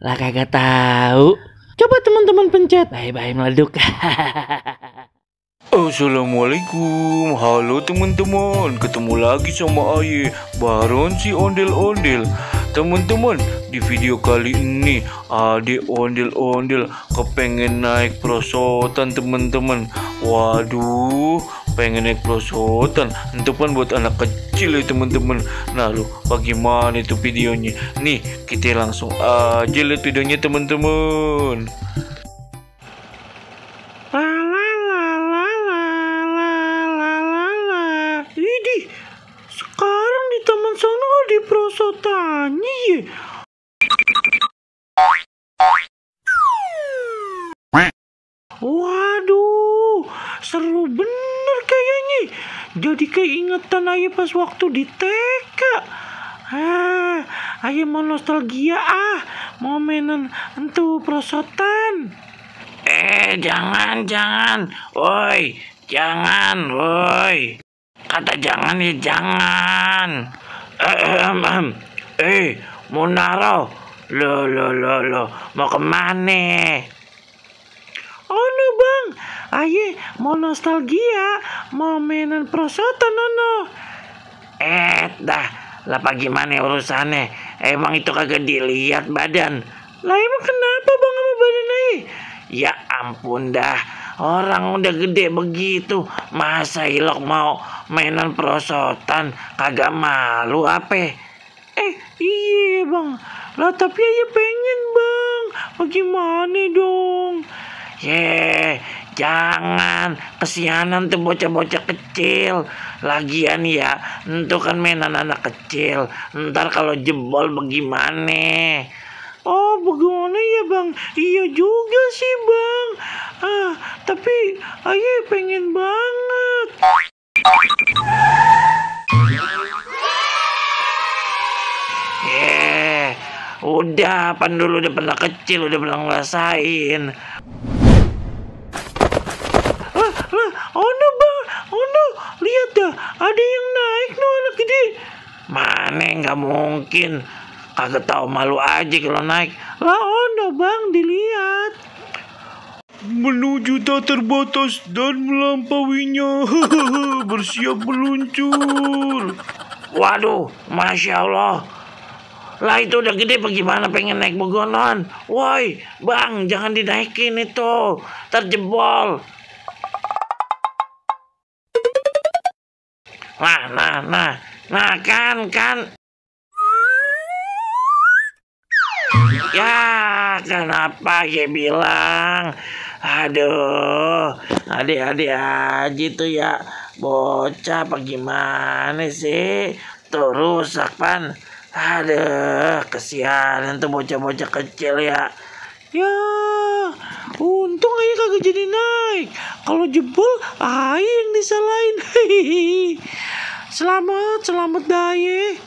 Lah kagak tahu. Coba teman-teman pencet. Bye-bye meleduk. Assalamualaikum, halo teman-teman, ketemu lagi sama Aye, Baron si ondel-ondel. Teman-teman, di video kali ini Ade ondel-ondel kepengen naik perosotan teman-teman. Waduh, pengen naik perosotan, itu kan buat anak kecil ya teman-teman. Nah lu, bagaimana itu videonya? Nih, kita langsung aja lihat videonya teman-teman. Sekarang di taman sana ada perosotannya ya. Waduh, seru bener kayaknya. Jadi keingetan aja pas waktu di TK. Ayo mau nostalgia mau mainan entu perosotan. Jangan. Woi, jangan, woi. Kata jangan ya jangan. Mau naro. Lo, mau kemana? Oh no bang, aye mau nostalgia, mau mainan perosotan no. Dah, lah gimana urusannya? Emang itu kagak dilihat badan. Lah emang kenapa bang sama badan aye? Ya ampun dah, orang udah gede begitu, masa ilok mau mainan perosotan, kagak malu apa? Iya bang, lah tapi aja pengen bang, bagaimana dong? Jangan, kesianan tuh bocah-bocah kecil. Lagian ya, itu kan mainan anak kecil, ntar kalau jebol bagaimana? Oh bagaimana ya bang? Iya juga sih bang. Tapi ayo pengen banget. Udah, pan dulu udah pernah kecil, udah pernah ngerasain. Oh no bang, oh no, lihat dah, ada yang naik no anak gede. Mana nggak mungkin, kagak tahu malu aja kalau naik. Lah oh no bang, dilihat. Menuju tak terbatas dan melampauinya. Bersiap meluncur. Waduh, Masya Allah. Lah itu udah gede bagaimana pengen naik begonon. Woi bang, jangan dinaikin itu, terjebol. Nah kan. Ya kenapa ya bilang. Aduh, adik-adik aja tuh ya, bocah apa gimana sih? Tuh rusak pan. Aduh, kesianan tuh bocah-bocah kecil ya. Ya, untung aja kagak jadi naik. Kalau jebol, aja yang disalahin. Selamat daya.